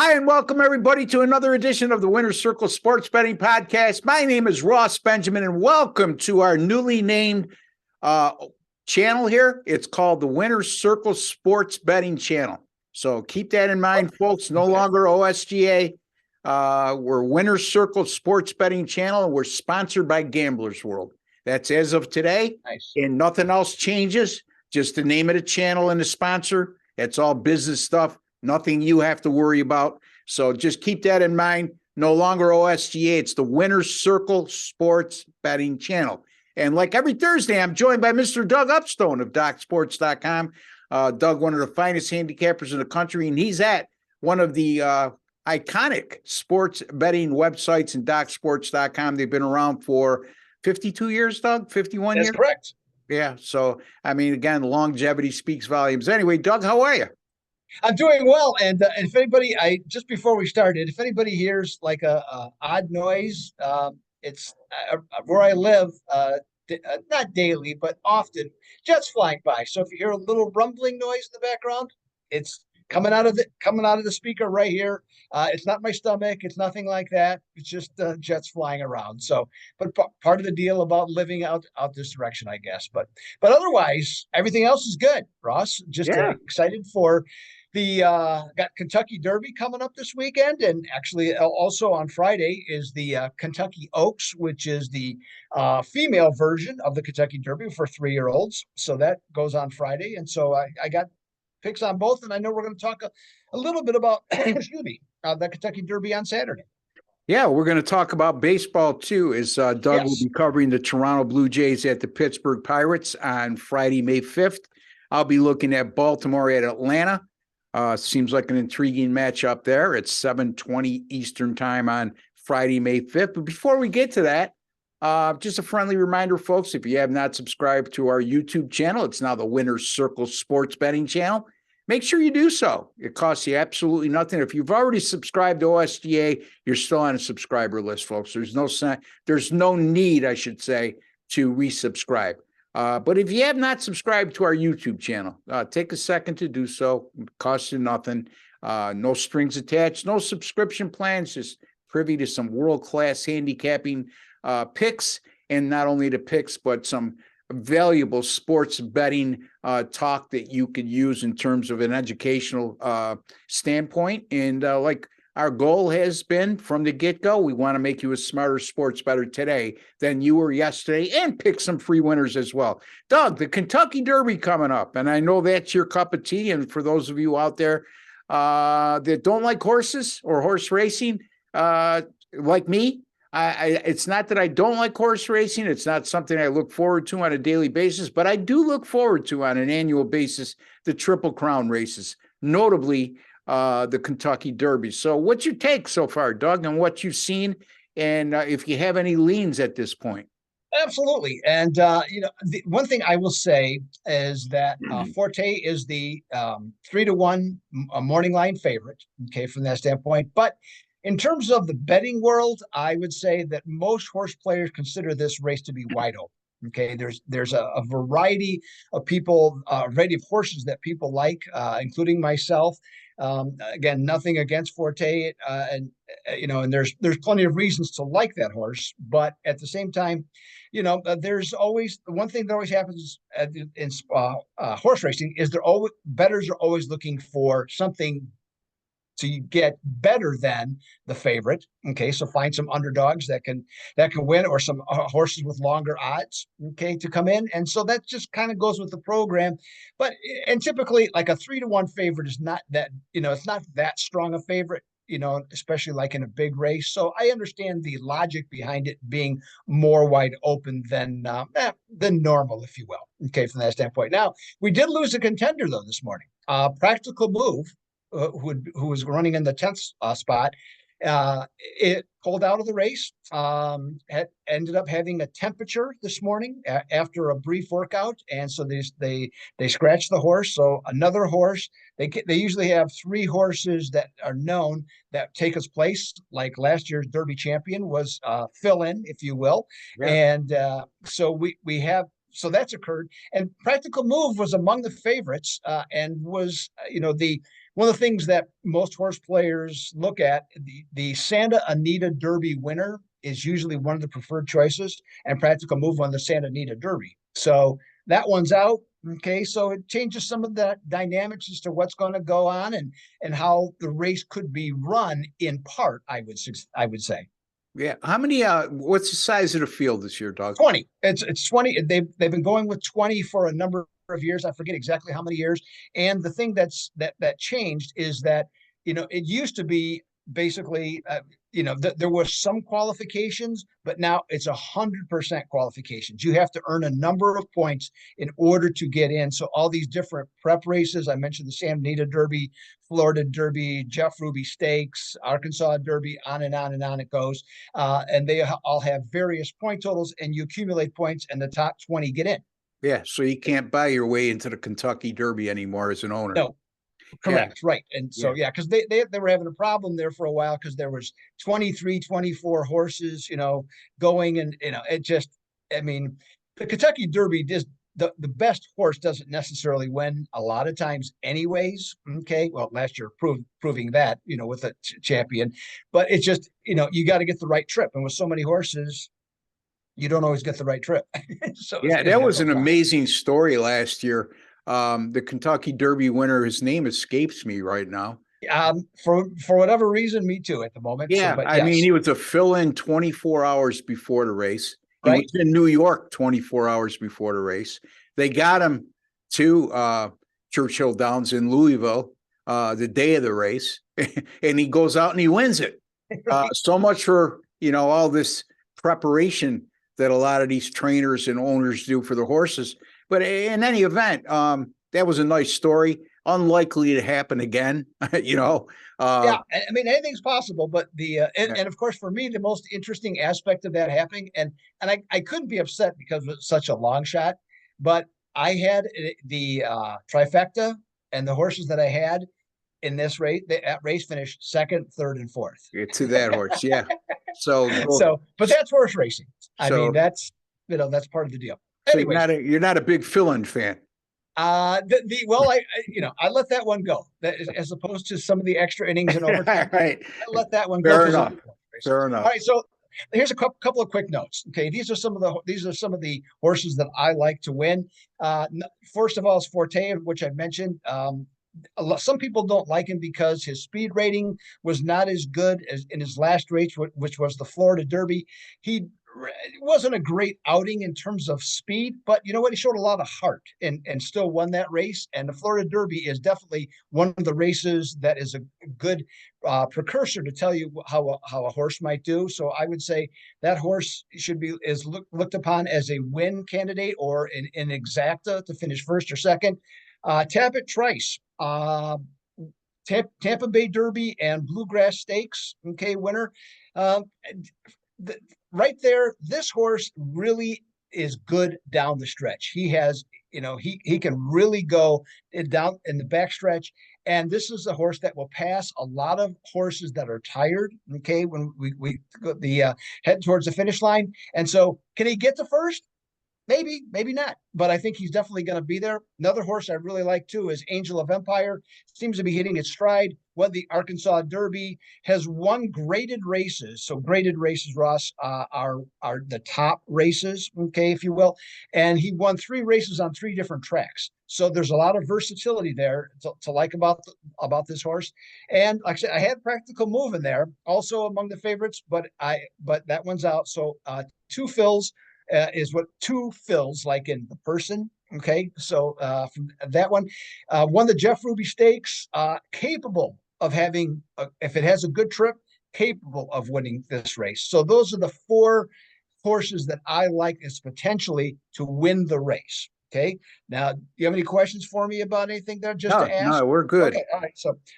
Hi, and welcome everybody to another edition of the Winner's Circle Sports Betting Podcast. My name is Ross Benjamin, and welcome to our newly named channel here. It's called the Winner's Circle Sports Betting Channel. So keep that in mind, folks. No longer OSGA. We're Winner's Circle Sports Betting Channel, and we're sponsored by Gamblers World. That's as of today, and nothing else changes. Just the name of the channel and the sponsor. It's all business stuff. Nothing you have to worry about. So just keep that in mind. No longer OSGA. It's the Winner's Circle Sports Betting Channel. And like every Thursday, I'm joined by Mr. Doug Upstone of DocSports.com. Doug, one of the finest handicappers in the country, and he's at one of the iconic sports betting websites in DocSports.com. They've been around for 52 years, Doug? 51 years? That's correct. Yeah. So, I mean, again, longevity speaks volumes. Anyway, Doug, how are you? I'm doing well, and if anybody, just before we started, if anybody hears like a odd noise, it's where I live. Not daily, but often, jets flying by. So if you hear a little rumbling noise in the background, it's coming out of the speaker right here. It's not my stomach. It's nothing like that. It's just jets flying around. So, but part of the deal about living out this direction, I guess. But otherwise, everything else is good. Ross, just excited for the got Kentucky Derby coming up this weekend, and actually also on Friday is the Kentucky Oaks, which is the female version of the Kentucky Derby for 3-year-olds. So that goes on Friday, and so I got picks on both, and I know we're going to talk a little bit about excuse me, the Kentucky Derby on Saturday. Yeah, we're going to talk about baseball too, as Doug will be covering the Toronto Blue Jays at the Pittsburgh Pirates on Friday, May 5th. I'll be looking at Baltimore at Atlanta. Seems like an intriguing matchup there. It's 7:20 Eastern time on Friday, May 5th. But before we get to that, just a friendly reminder, folks, if you have not subscribed to our YouTube channel, it's now the Winner's Circle Sports Betting Channel. Make sure you do so. It costs you absolutely nothing. If you've already subscribed to OSGA, you're still on a subscriber list, folks. There's no need, I should say, to resubscribe. But if you have not subscribed to our YouTube channel, take a second to do so. It costs you nothing. No strings attached, no subscription plans, just privy to some world-class handicapping picks, and not only the picks, but some valuable sports betting talk that you could use in terms of an educational standpoint. And like our goal has been from the get-go, we want to make you a smarter sports bettor today than you were yesterday, and pick some free winners as well. Doug, the Kentucky Derby coming up, and I know that's your cup of tea. And for those of you out there that don't like horses or horse racing, like me, it's not that I don't like horse racing. It's not something I look forward to on a daily basis, but I do look forward to on an annual basis the Triple Crown races, notably the Kentucky Derby. So what's your take so far, Doug, on what you've seen, and if you have any leans at this point? Absolutely. And, the one thing I will say is that Forte is the 3-1 morning line favorite, okay, from that standpoint. But in terms of the betting world, I would say that most horse players consider this race to be wide open. Okay, there's a variety of people, variety of horses that people like, including myself. Again, nothing against Forte, and there's plenty of reasons to like that horse, but at the same time, there's always one thing that always happens in horse racing is bettors are always looking for something to get better than the favorite. Okay, so find some underdogs that can win, or some horses with longer odds, okay, to come in. And so that just kind of goes with the program. And typically, like a 3-1 favorite is not that, it's not that strong a favorite, especially like in a big race. So I understand the logic behind it being more wide open than normal, if you will. Okay, from that standpoint. Now, we did lose a contender though this morning. Practical Move, who was running in the 10th spot, it pulled out of the race. Ended up having a temperature this morning after a brief workout, and so they scratched the horse. So another horse. They usually have 3 horses that are known that take its place. Like last year's Derby champion was fill-in, if you will, and so we have. So that's occurred, and Practical Move was among the favorites, and was one of the things that most horse players look at, the Santa Anita Derby winner is usually one of the preferred choices, and Practical Move won the Santa Anita Derby. So that one's out. Okay, so it changes some of the dynamics as to what's going to go on and how the race could be run in part. I would say. Yeah. How many? What's the size of the field this year, Doug? 20. It's 20. They've been going with 20 for a number of years. I forget exactly how many years. And the thing that changed is that it used to be basically there were some qualifications, but now it's 100% qualifications. You have to earn a number of points in order to get in. So all these different prep races, I mentioned the Santa Anita Derby, Florida Derby, Jeff Ruby Stakes, Arkansas Derby, on and on and on it goes. And they all have various point totals, and you accumulate points, and the top 20 get in. Yeah. So you can't buy your way into the Kentucky Derby anymore as an owner. No. Correct. Yeah. Right. And so, because they were having a problem there for a while because there was 23, 24 horses, going, and, it just, I mean, the Kentucky Derby, just the best horse doesn't necessarily win a lot of times anyways. Okay. Well, last year proving that, with a champion, but it's just, you got to get the right trip. And with so many horses, you don't always get the right trip. So yeah, that was an amazing story last year. The Kentucky Derby winner, his name escapes me right now. For whatever reason, me too at the moment. Yeah, so, I mean, he was a fill-in 24 hours before the race. He right. was in New York 24 hours before the race. They got him to Churchill Downs in Louisville the day of the race, and he goes out and he wins it. Right. So much for all this preparation that a lot of these trainers and owners do for the horses. But in any event, that was a nice story. Unlikely to happen again, Yeah, I mean, anything's possible, but and of course, for me, the most interesting aspect of that happening, and I couldn't be upset because it's such a long shot, but I had the trifecta, and the horses that I had in this race, that race finished second, third, and fourth. To that horse, yeah. So, but that's horse racing. I mean, that's part of the deal. So you're not a big fill-in fan. I let that one go. As opposed to some of the extra innings and overtime. Right. I let that one go. Fair enough. All right, so here's a couple of quick notes. Okay, these are some of the horses that I like to win. First of all, is Forte, which I mentioned. Some people don't like him because his speed rating was not as good as in his last race, which was the Florida Derby. It wasn't a great outing in terms of speed, but you know what? He showed a lot of heart and still won that race. And the Florida Derby is definitely one of the races that is a good precursor to tell you how a horse might do. So I would say that horse is looked upon as a win candidate or an exacta to finish first or second. Tappet Trice, Tampa Bay Derby and Bluegrass Stakes, okay, winner. Right there, this horse really is good down the stretch. He has, he can really go down in the backstretch. And this is a horse that will pass a lot of horses that are tired, okay, when we go head towards the finish line. And so can he get to first? Maybe, maybe not, but I think he's definitely going to be there. Another horse I really like too is Angel of Empire. Seems to be hitting its stride. Won the Arkansas Derby, has won graded races. So graded races, Ross, are the top races, okay, if you will. And he won 3 races on 3 different tracks. So there's a lot of versatility there to like about this horse. And like I said, I had Practical Move in there, also among the favorites, but that one's out. So 2 fills. Is what 2 fills like in the person. Okay, so from that one, won the Jeff Ruby Stakes, capable of having, if it has a good trip, capable of winning this race. So those are the 4 horses that I like as potentially to win the race. Okay, now do you have any questions for me about anything there? To ask? No, we're good. Okay,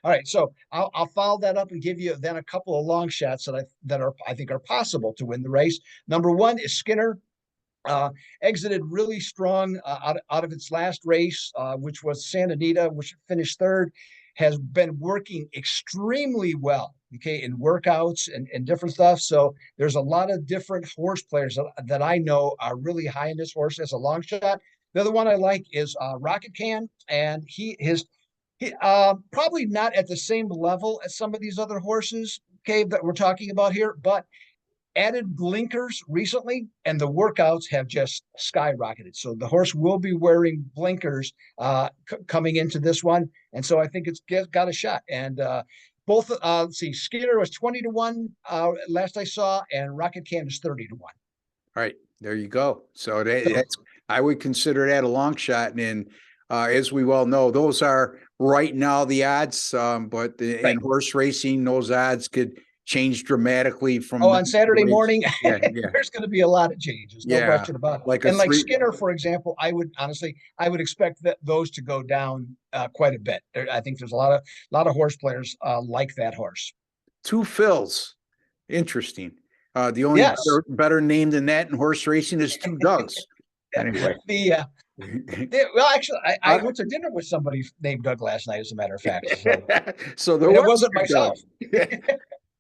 all right. So I'll follow that up and give you then a couple of long shots that I think are possible to win the race. Number 1 is Skinner. Exited really strong out of its last race, which was Santa Anita, which finished 3rd, has been working extremely well, okay, in workouts and different stuff. So there's a lot of different horse players that I know are really high in this horse as a long shot. The other one I like is Rocket Can, and his Probably not at the same level as some of these other horses, okay, that we're talking about here, but added blinkers recently, and the workouts have just skyrocketed. So the horse will be wearing blinkers coming into this one, and so I think it's got a shot. And both, let's see, Skinner was 20-1 last I saw, and Rocket Can is 30-1. All right, there you go. So that's, I would consider that a long shot. And as we well know, those are right now the odds. But in horse racing, those odds could change dramatically from on Saturday morning. Yeah. There's going to be a lot of changes, no question about it. Like Skinner, for example, I would expect that those to go down quite a bit. I think there's a lot of horse players like that horse. Two Phils, interesting. The only better name than that in horse racing is Two Dougs. Anyway, well, actually, I went to dinner with somebody named Doug last night, as a matter of fact. So it wasn't myself.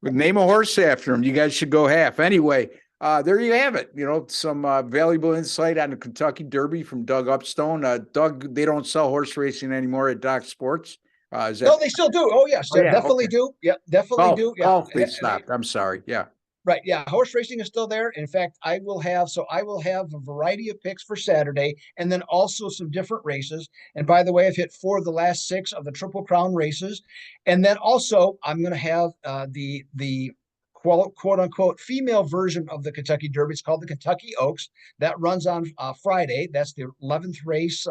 Name a horse after him. You guys should go half. Anyway, there you have it. Some valuable insight on the Kentucky Derby from Doug Upstone. Doug, they don't sell horse racing anymore at Doc Sports. No, they still do. Oh, yes, definitely do. Yeah, definitely do. Yeah, golf they stopped. I'm sorry. Yeah. Right. Yeah. Horse racing is still there. In fact, I will have a variety of picks for Saturday, and then also some different races. And by the way, I've hit 4 of the last 6 of the Triple Crown races. And then also I'm going to have the quote unquote female version of the Kentucky Derby. It's called the Kentucky Oaks. That runs on Friday. That's the 11th race.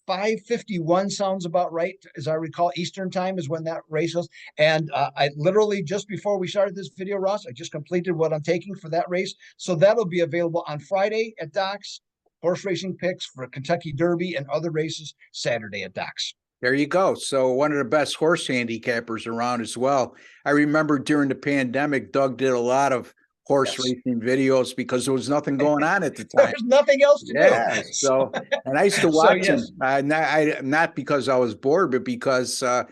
5:51 sounds about right, as I recall. Eastern time is when that race was. And I literally, just before we started this video, Ross, I just completed what I'm taking for that race. So that'll be available on Friday at Doc's. Horse racing picks for Kentucky Derby and other races Saturday at Doc's. There you go. So one of the best horse handicappers around as well. I remember during the pandemic, Doug did a lot of horse racing videos because there was nothing going on at the time. There's nothing else to do. So, and I used to watch him, not because I was bored, but because, I'll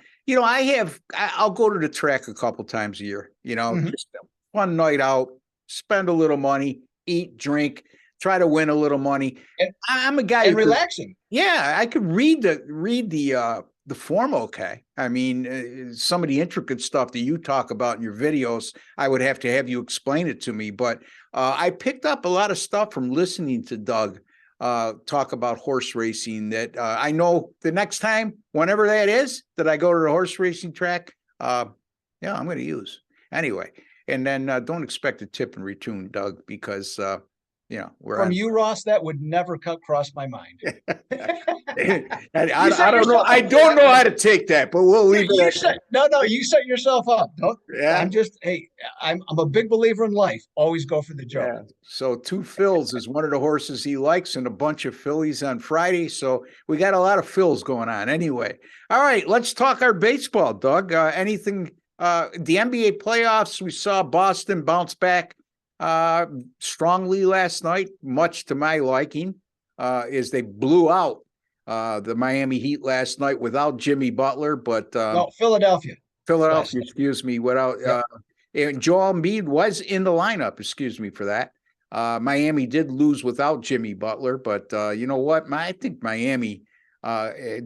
go to the track a couple times a year, just one night out, spend a little money, eat, drink, try to win a little money. And I'm a guy and relaxing. I could read the form okay. I mean, some of the intricate stuff that you talk about in your videos, I would have to have you explain it to me. But I picked up a lot of stuff from listening to Doug talk about horse racing that I know the next time, whenever that is, that I go to the horse racing track, I'm going to use. Anyway, and then don't expect a tip in return, Doug, because from you, Ross, that would never cross my mind. I don't know. I don't know how to take that, but we'll leave it. No, you set yourself up. I'm a big believer in life. Always go for the joke. Yeah. So Two Phils is one of the horses he likes, and a bunch of fillies on Friday. So we got a lot of Phils going on. Anyway, all right, let's talk our baseball, Doug. Anything? The NBA playoffs. We saw Boston bounce back strongly last night, much to my liking, is they blew out the Miami Heat last night without Jimmy Butler, but Philadelphia, excuse me, without and Joel Embiid was in the lineup, excuse me for that. Miami did lose without Jimmy Butler, but you know what? I think Miami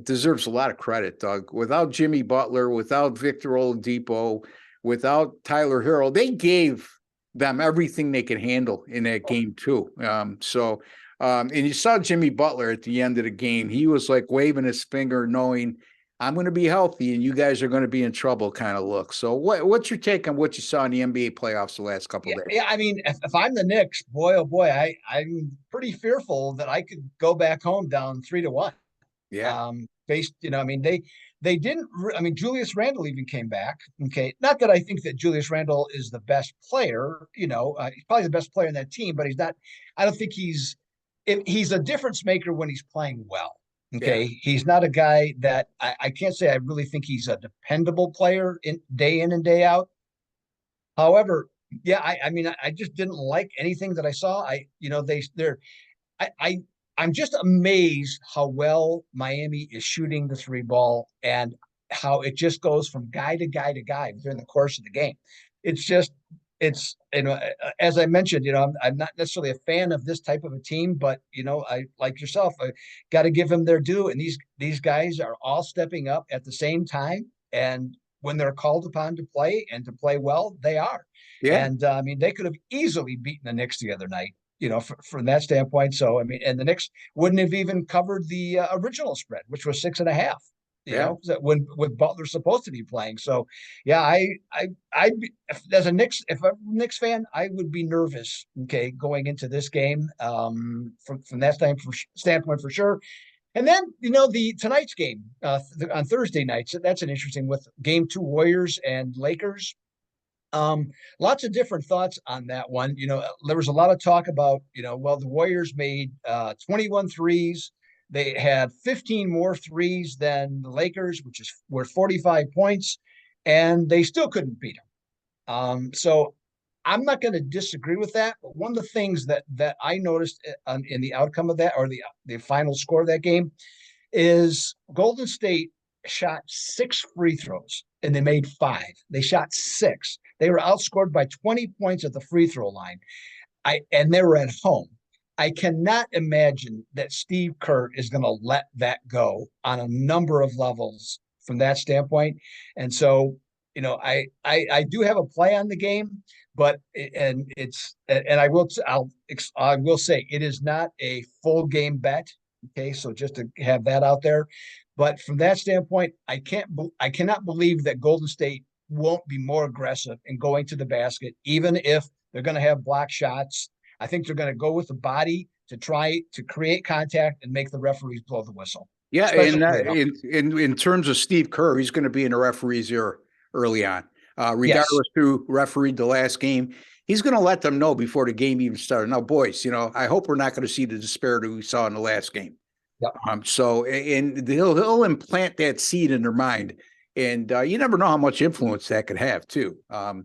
deserves a lot of credit, Doug. Without Jimmy Butler, without Victor Oladipo, without Tyler Herro, they gave them everything they could handle in that game too. And you saw Jimmy Butler at the end of the game. He was like waving his finger, knowing I'm going to be healthy and you guys are going to be in trouble kind of look. So what's your take on what you saw in the NBA playoffs the last couple of days? Yeah, I mean, if I'm the Knicks, boy, oh boy, I'm pretty fearful that I could go back home down 3-1. Yeah. They didn't. I mean, Julius Randle even came back. Okay, not that I think that Julius Randle is the best player. He's probably the best player in that team, but he's not. I don't think he's a difference maker when he's playing well. Okay, he's not a guy that I can't say I really think he's a dependable player day in and day out. However, I just didn't like anything that I saw. I'm just amazed how well Miami is shooting the 3 ball and how it just goes from guy to guy to guy during the course of the game. It's just it's, as I mentioned, I'm not necessarily a fan of this type of a team, but I, like yourself, I got to give them their due. And these guys are all stepping up at the same time. And when they're called upon to play and to play well, they are. Yeah, And I mean, they could have easily beaten the Knicks the other night, from that standpoint. So, I mean, and the Knicks wouldn't have even covered the original spread, which was 6.5. yeah. When with Butler's supposed to be playing. So, yeah, I'd be, if I'm a Knicks fan, I would be nervous. Okay, going into this game, from that standpoint for sure. And then the tonight's game on Thursday nights. That's an interesting with game two, Warriors and Lakers. Lots of different thoughts on that one. There was a lot of talk about, well, the Warriors made 21 threes. They had 15 more threes than the Lakers, which is worth 45 points, and they still couldn't beat them. So I'm not going to disagree with that. But one of the things that I noticed in the outcome of that, or the final score of that game, is Golden State shot 6 free throws and they made 5. They shot 6. They were outscored by 20 points at the free throw line. And they were at home. I cannot imagine that Steve Kerr is going to let that go on a number of levels from that standpoint. And so, I do have a play on the game, but I will say it is not a full game bet. Okay, so just to have that out there, but from that standpoint, I cannot believe that Golden State won't be more aggressive in going to the basket, even if they're going to have block shots. I think they're going to go with the body to try to create contact and make the referees blow the whistle. Yeah, and in terms of Steve Kerr, he's going to be in the referee's ear early on, regardless Yes. who refereed the last game. He's going to let them know before the game even started. Now, boys, I hope we're not going to see the disparity we saw in the last game. Yep. So, and he'll implant that seed in their mind, and you never know how much influence that could have too.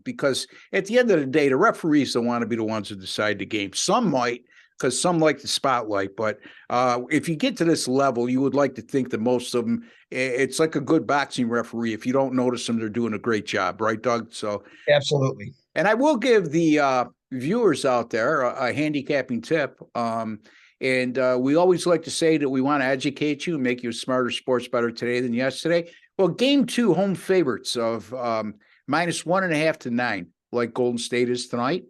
Because at the end of the day, the referees don't want to be the ones who decide the game. Some might, because some like the spotlight. But if you get to this level, you would like to think that most of them, it's like a good boxing referee. If you don't notice them, they're doing a great job, right, Doug? So absolutely. And I will give the viewers out there a handicapping tip. And we always like to say that we want to educate you and make you a smarter sports bettor today than yesterday. Well, game two, home favorites of -1.5 to 9, like Golden State is tonight.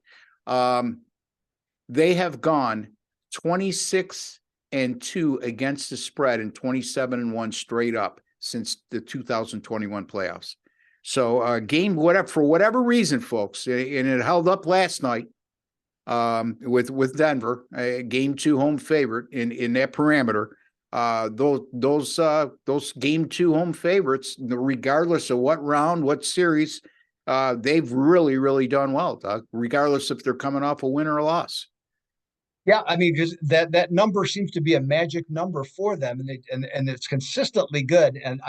They have gone 26-2 against the spread and 27-1 straight up since the 2021 playoffs. So game for whatever reason, folks, and it held up last night with Denver, game two home favorite in that parameter. Those game two home favorites, regardless of what round, what series, they've really, really done well, Doug, regardless if they're coming off a win or a loss. Yeah, I mean, because that number seems to be a magic number for them, and it's consistently good. And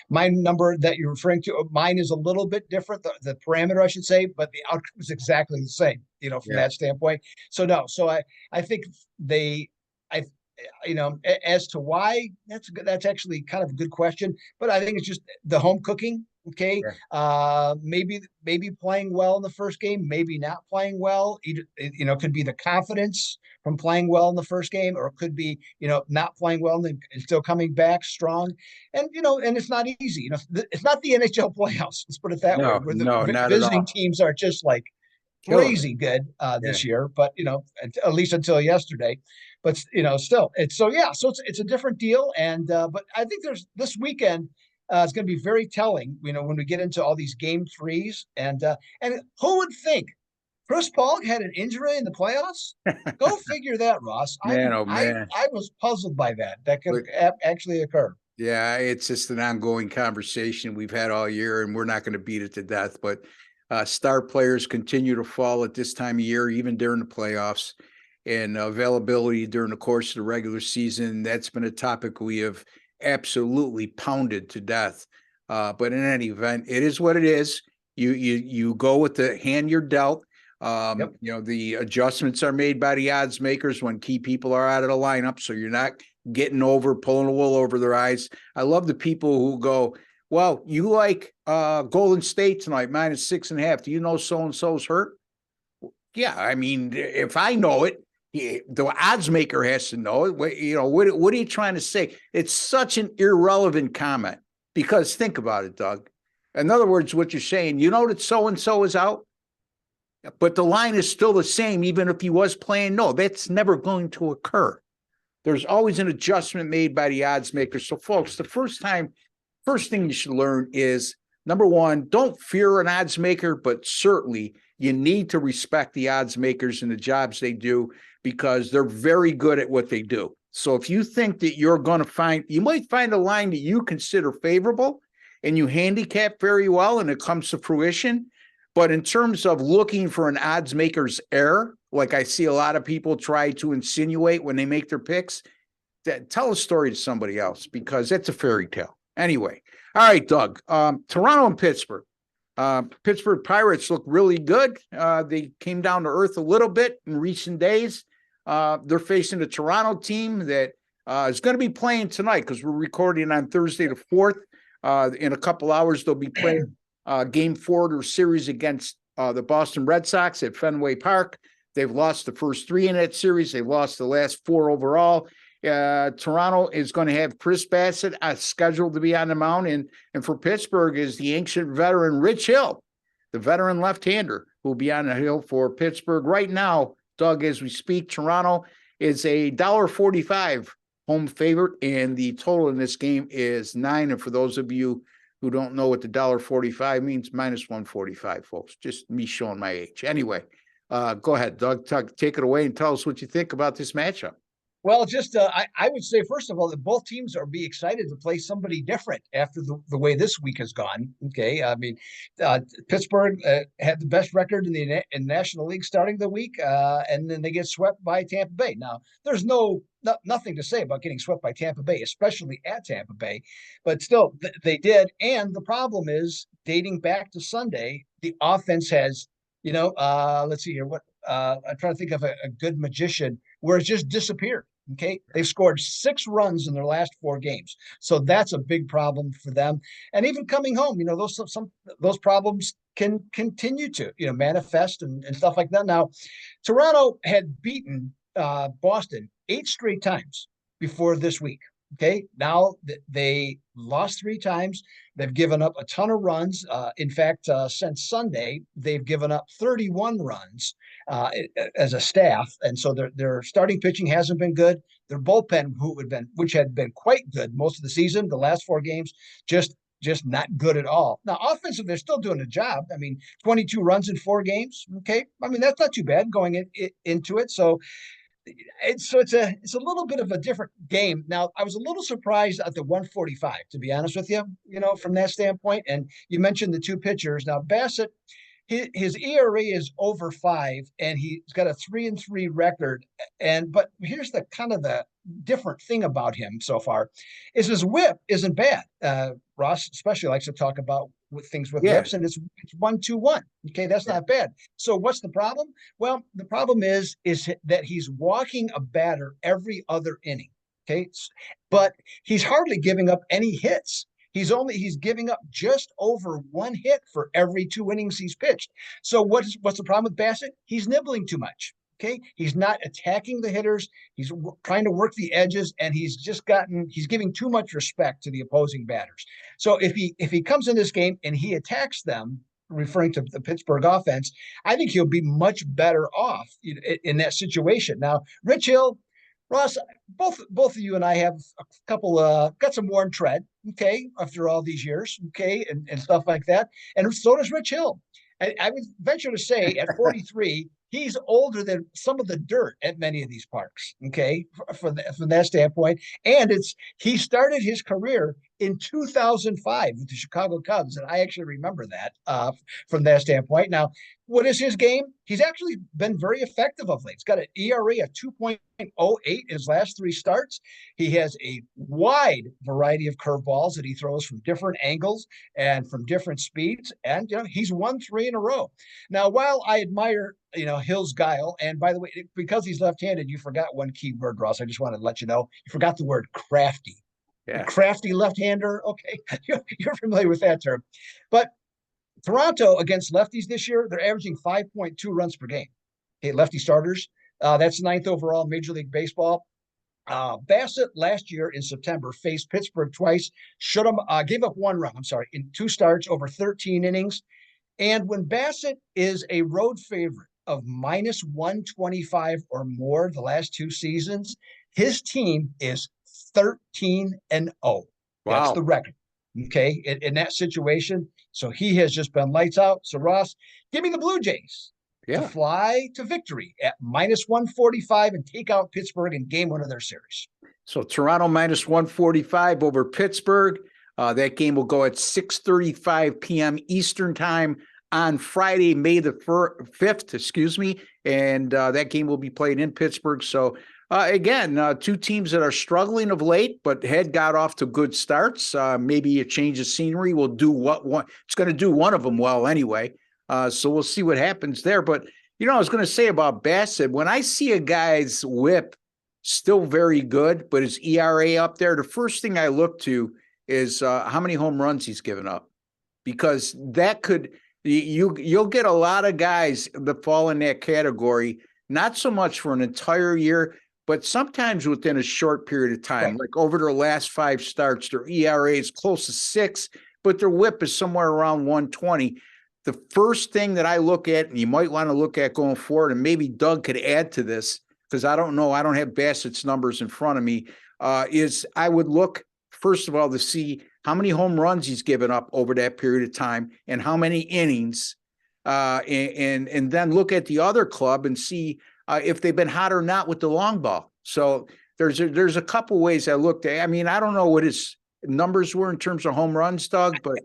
my number that you're referring to, mine is a little bit different, the parameter, I should say, but the outcome is exactly the same, from that standpoint. So no, I think as to why, that's actually kind of a good question, but I think it's just the home cooking. Okay. Yeah. Maybe playing well in the first game, maybe not playing well. Could be the confidence from playing well in the first game, or it could be, not playing well and still coming back strong. And, and it's not easy. It's not the NHL playoffs. Let's put it that way. Where the visiting teams are just like crazy good this year, but, at least until yesterday. But, still, so it's a different deal. And, but I think this weekend, it's going to be very telling, when we get into all these game threes. And who would think Chris Paul had an injury in the playoffs? Go figure that, Ross. Man, I was puzzled by that. That could actually occur. Yeah, it's just an ongoing conversation we've had all year, and we're not going to beat it to death. But star players continue to fall at this time of year, even during the playoffs, and availability during the course of the regular season. That's been a topic we have absolutely pounded to death. But in any event, it is what it is. You go with the hand you're dealt. Yep. The adjustments are made by the odds makers when key people are out of the lineup, so you're not getting pulling the wool over their eyes. I love the people who go, well, you like Golden State tonight, -6.5. Do you know so-and-so's hurt? Yeah, I mean, if I know it, the odds maker has to know it. What are you trying to say? It's such an irrelevant comment because think about it, Doug. In other words, what you're saying, you know that so and so is out, but the line is still the same, even if he was playing. No, that's never going to occur. There's always an adjustment made by the odds maker. So, folks, first thing you should learn is number one, don't fear an odds maker, but certainly you need to respect the odds makers and the jobs they do because they're very good at what they do. So if you think that you might find a line that you consider favorable and you handicap very well and it comes to fruition. But in terms of looking for an odds maker's error, like I see a lot of people try to insinuate when they make their picks, tell a story to somebody else because that's a fairy tale. Anyway, all right, Doug. Toronto and Pittsburgh. Pittsburgh Pirates look really good. They came down to earth a little bit in recent days. They're facing a Toronto team that is going to be playing tonight because we're recording on Thursday the 4th. In a couple hours, they'll be playing Game 4 of their series against the Boston Red Sox at Fenway Park. They've lost the first 3 in that series. They've lost the last 4 overall. Toronto is going to have Chris Bassett scheduled to be on the mound, and for Pittsburgh is the ancient veteran Rich Hill, the veteran left-hander who will be on the hill for Pittsburgh. Right now, Doug, as we speak, Toronto is a $1.45 home favorite, and the total in this game is 9. And for those of you who don't know what the $1.45 means, minus 145, folks. Just me showing my age. Anyway, go ahead, Doug. Take it away and tell us what you think about this matchup. Well, just I would say, first of all, that both teams are be excited to play somebody different after the way this week has gone. Okay. I mean, Pittsburgh had the best record in the National League starting the week, and then they get swept by Tampa Bay. Now, there's nothing to say about getting swept by Tampa Bay, especially at Tampa Bay, but still they did. And the problem is, dating back to Sunday, the offense has, let's see here. I'm trying to think of a good magician where it's just disappeared. Okay. They've scored 6 runs in their last 4 games. So that's a big problem for them. And even coming home, those problems can continue to, manifest and stuff like that. Now, Toronto had beaten Boston 8 straight times before this week. Okay. Now they lost 3 times. They've given up a ton of runs. In fact, since Sunday, they've given up 31 runs as a staff. And so their starting pitching hasn't been good. Their bullpen, which had been quite good most of the season, the last 4 games, just not good at all. Now, offensive, they're still doing a job. I mean, 22 runs in 4 games. Okay. I mean, that's not too bad going into it. So it's a little bit of a different game. Now, I was a little surprised at the 145, to be honest with you, from that standpoint. And you mentioned the 2 pitchers. Now, Bassett, his ERA is over 5, and he's got a 3-3 record. But here's the different thing about him so far is his whip isn't bad. Ross especially likes to talk about things with whips, and it's 1-2-1. Okay, that's not bad. So what's the problem? Well, the problem is that he's walking a batter every other inning. Okay, but he's hardly giving up any hits. He's giving up just over 1 hit for every 2 innings he's pitched. So what's the problem with Bassett? He's nibbling too much. Okay, he's not attacking the hitters. He's trying to work the edges, and he's giving too much respect to the opposing batters. So if he comes in this game and he attacks them, referring to the Pittsburgh offense, I think he'll be much better off in that situation. Now, Rich Hill, Ross, both of you and I have a couple got some worn tread, okay, after all these years, okay, and stuff like that. And so does Rich Hill. I would venture to say at 43, he's older than some of the dirt at many of these parks, okay, from that standpoint. And he started his career in 2005 with the Chicago Cubs, and I actually remember that from that standpoint. Now, what is his game? He's actually been very effective of late. He's got an ERA of 2.08 in his last 3 starts. He has a wide variety of curveballs that he throws from different angles and from different speeds, and he's won 3 in a row. Now, while I admire Hill's guile, and by the way, because he's left-handed, you forgot one key word, Ross. I just wanted to let you know. You forgot the word crafty. Yeah. Crafty left-hander. Okay, you're familiar with that term. But Toronto against lefties this year, they're averaging 5.2 runs per game. Okay, lefty starters. That's ninth overall in Major League Baseball. Bassett last year in September faced Pittsburgh twice, gave up 1 run, I'm sorry, in 2 starts over 13 innings. And when Bassett is a road favorite of minus 125 or more the last 2 seasons, his team is 13-0. That's the Wow. record. Okay, in that situation. So he has just been lights out. So Ross, give me the Blue Jays to Yeah. fly to victory at minus 145 and take out Pittsburgh in game 1 of their series. So Toronto minus 145 over Pittsburgh. That game will go at 6:35 p.m. Eastern time on Friday, May the 5th, excuse me. And that game will be played in Pittsburgh. So again, 2 teams that are struggling of late, but had got off to good starts. Maybe a change of scenery will do it's going to do one of them well anyway. So we'll see what happens there. But, I was going to say about Bassett, when I see a guy's whip still very good, but his ERA up there, the first thing I look to is how many home runs he's given up, because that could you'll get a lot of guys that fall in that category, not so much for an entire year, but sometimes within a short period of time, Right. like over their last 5 starts, their ERA is close to 6, but their whip is somewhere around 120. The first thing that I look at, and you might want to look at going forward, and maybe Doug could add to this, because I don't know, I don't have Bassett's numbers in front of me, is I would look, first of all, to see how many home runs he's given up over that period of time and how many innings, and then look at the other club and see if they've been hot or not with the long ball. So there's a couple ways I looked at. I mean, I don't know what his numbers were in terms of home runs, Doug, but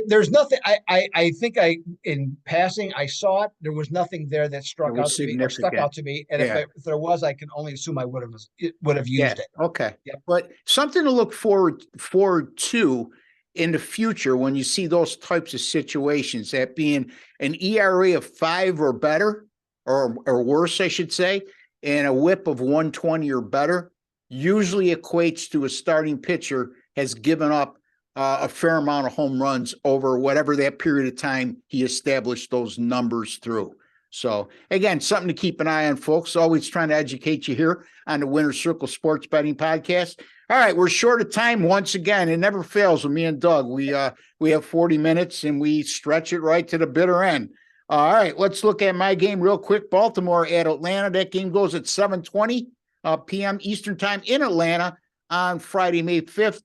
there's nothing. I think in passing I saw it. There was nothing there that stuck out to me. And Yeah. if there was, I can only assume I would have used it. Okay. Yeah. But something to look forward to in the future when you see those types of situations, that being an ERA of 5 or better, or worse, I should say, and a whip of 120 or better, usually equates to a starting pitcher has given up a fair amount of home runs over whatever that period of time he established those numbers through. So again, something to keep an eye on, folks. Always trying to educate you here on the Winner's Circle Sports Betting Podcast. All right, we're short of time once again. It never fails with me and Doug. We have 40 minutes and we stretch it right to the bitter end. All right, let's look at my game real quick. Baltimore at Atlanta. That game goes at 7:20 p.m. Eastern time in Atlanta on Friday, May 5th.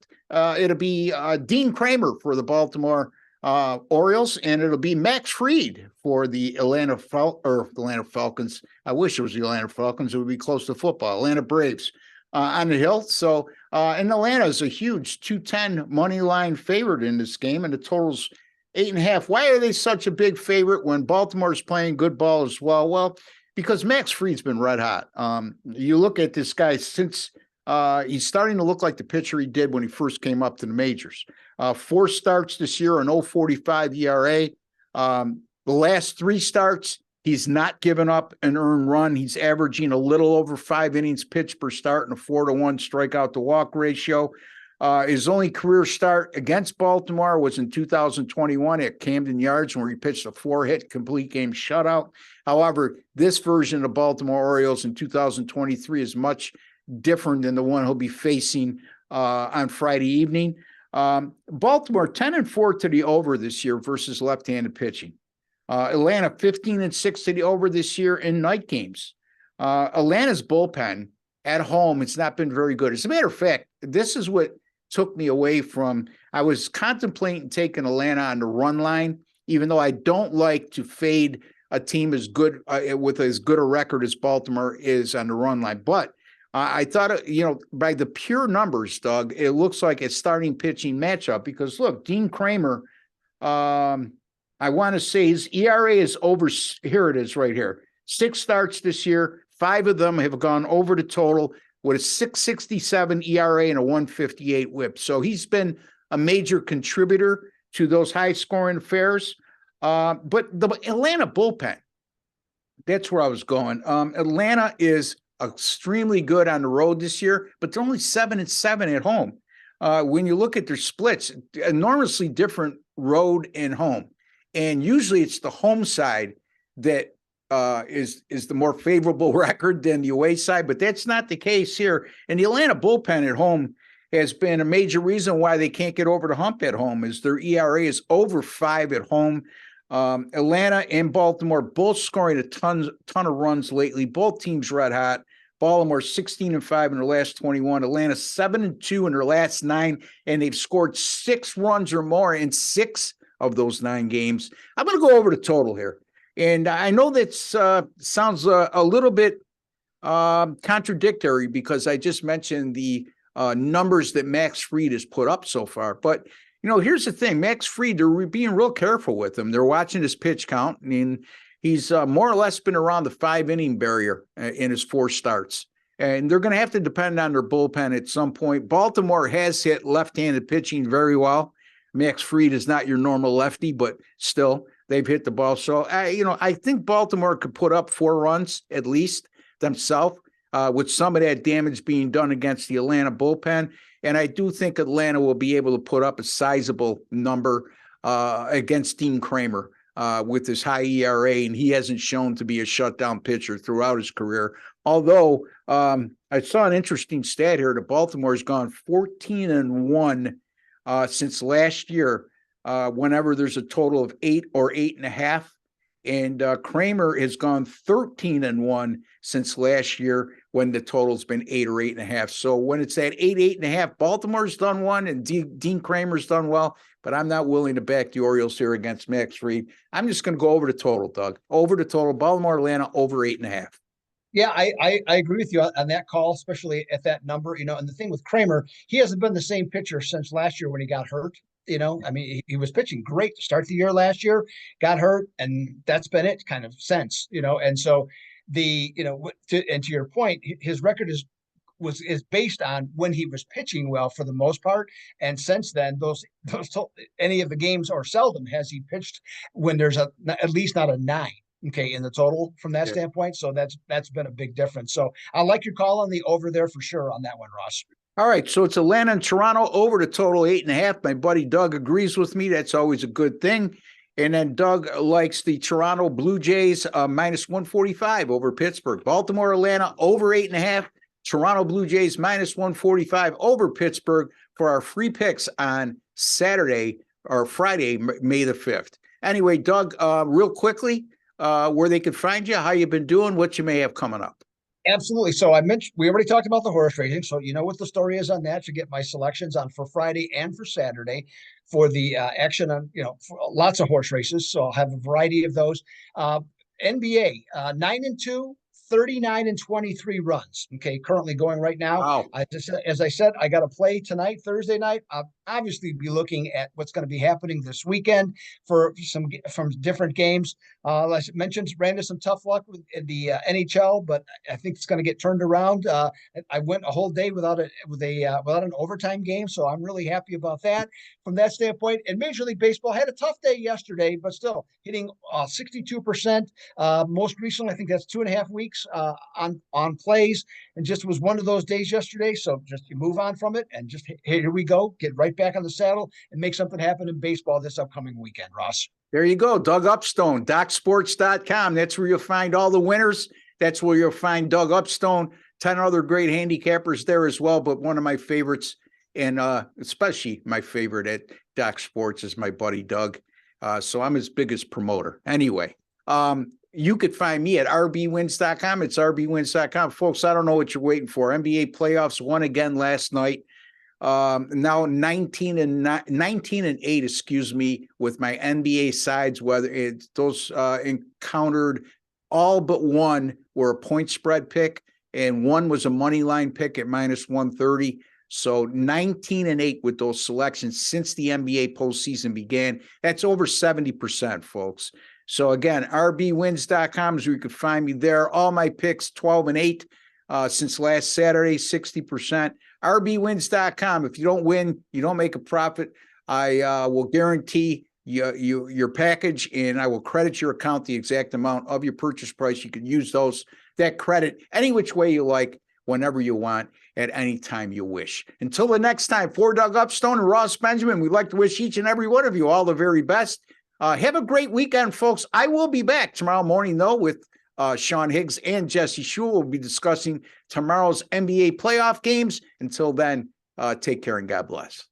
It'll be Dean Kramer for the Baltimore Orioles, and it'll be Max Fried for the Atlanta Falcons. I wish it was the Atlanta Falcons. It would be close to football. Atlanta Braves on the hill. So, and Atlanta is a huge 210 money line favorite in this game, and the total's 8.5. Why are they such a big favorite when Baltimore's playing good ball as well? Well, because Max Fried's been red hot. You look at this guy since he's starting to look like the pitcher he did when he first came up to the majors. 4 starts this year, an 0.45 ERA. The last 3 starts, he's not given up an earned run. He's averaging a little over 5 innings pitched per start and a 4-to-1 strikeout to walk ratio. His only career start against Baltimore was in 2021 at Camden Yards, where he pitched a 4-hit complete game shutout. However, this version of the Baltimore Orioles in 2023 is much different than the one he'll be facing on Friday evening. Baltimore 10-4 to the over this year versus left-handed pitching. Atlanta 15-6 to the over this year in night games. Atlanta's bullpen at home, it's not been very good. As a matter of fact, this is what took me away from, I was contemplating taking Atlanta on the run line, even though I don't like to fade a team as good with as good a record as Baltimore is on the run line. But I thought, by the pure numbers, Doug, it looks like a starting pitching matchup because, look, Dean Kramer, I want to say his ERA is over, here it is right here. 6 starts this year, 5 of them have gone over the total with a 6.67 ERA and a 1.58 whip. So he's been a major contributor to those high-scoring affairs. But the Atlanta bullpen, that's where I was going. Atlanta is extremely good on the road this year, but they're only 7-7 at home. When you look at their splits, enormously different road and home. And usually it's the home side that is the more favorable record than the away side, but that's not the case here. And the Atlanta bullpen at home has been a major reason why they can't get over the hump at home, is their ERA is over 5 at home. Atlanta and Baltimore both scoring a ton of runs lately. Both teams red hot. Baltimore 16-5 in their last 21. Atlanta 7-2 in their last 9, and they've scored 6 runs or more in 6 of those 9 games. I'm going to go over the total here, and I know that sounds a little bit contradictory because I just mentioned the numbers that Max Fried has put up so far. But, here's the thing. Max Fried, they're being real careful with him. They're watching his pitch count. I mean, he's more or less been around the 5-inning barrier in his 4 starts. And they're going to have to depend on their bullpen at some point. Baltimore has hit left-handed pitching very well. Max Fried is not your normal lefty, but still, they've hit the ball. So, I think Baltimore could put up 4 runs at least themselves. With some of that damage being done against the Atlanta bullpen. And I do think Atlanta will be able to put up a sizable number against Dean Kramer with his high ERA, and he hasn't shown to be a shutdown pitcher throughout his career. Although I saw an interesting stat here. The Baltimore's gone 14-1 since last year whenever there's a total of 8 or 8.5. And Kramer has gone 13-1 since last year when the total's been 8 or 8.5. So when it's at 8, 8.5, Baltimore's done one and Dean Kramer's done well, but I'm not willing to back the Orioles here against Max Fried. I'm just going to go over the total, Doug. Over the total, Baltimore, Atlanta, over 8.5. Yeah, I agree with you on that call, especially at that number. And the thing with Kramer, he hasn't been the same pitcher since last year when he got hurt. I mean, he was pitching great to start the year last year, got hurt, and that's been it kind of since. And so to your point, his record is based on when he was pitching well for the most part, and since then, any of the games or seldom has he pitched when there's at least not a 9. Okay, in the total from that standpoint. So that's been a big difference. So I like your call on the over there for sure on that one, Ross. All right, so it's Atlanta and Toronto over the total 8.5. My buddy Doug agrees with me. That's always a good thing. And then Doug likes the Toronto Blue Jays minus 145 over Pittsburgh. Baltimore, Atlanta over 8.5. Toronto Blue Jays minus 145 over Pittsburgh for our free picks on Saturday or Friday, May the 5th. Anyway, Doug, real quickly, where they can find you, how you've been doing, what you may have coming up. Absolutely. So we already talked about the horse racing. So you know what the story is on that. You get my selections on for Friday and for Saturday for the action on, for lots of horse races. So I'll have a variety of those. NBA, 9-2, 39-23 runs. Okay. Currently going right now. Wow. As I said, I got to play tonight, Thursday night. I'll obviously be looking at what's going to be happening this weekend from different games. Like I mentioned, ran into some tough luck with the NHL, but I think it's going to get turned around. I went a whole day without an overtime game, so I'm really happy about that from that standpoint. And Major League Baseball had a tough day yesterday, but still hitting 62%. Most recently, I think that's 2.5 weeks on plays, and just was one of those days yesterday. So just you move on from it, and just here we go, get right back on the saddle and make something happen in baseball this upcoming weekend, Ross. There you go. Doug Upstone, DocSports.com. That's where you'll find all the winners. That's where you'll find Doug Upstone, 10 other great handicappers there as well. But one of my favorites, and especially my favorite at Doc Sports, is my buddy Doug. So I'm his biggest promoter. Anyway, you could find me at rbwins.com. It's rbwins.com. Folks, I don't know what you're waiting for. NBA playoffs won again last night. Now 19-8, excuse me, with my NBA sides, whether it's those encountered, all but one were a point spread pick, and one was a money line pick at minus 130. So 19-8 with those selections since the NBA postseason began. That's over 70%, folks. So again, rbwins.com is where you can find me there. All my picks, 12-8 since last Saturday, 60%. rbwins.com. If you don't win, you don't make a profit, I will guarantee your package, and I will credit your account the exact amount of your purchase price. You can use that credit any which way you like, whenever you want, at any time you wish. Until the next time, for Doug Upstone and Ross Benjamin, we'd like to wish each and every one of you all the very best. Have a great weekend, folks. I will be back tomorrow morning, though, with Sean Higgs and Jesse Shule will be discussing tomorrow's NBA playoff games. Until then, take care and God bless.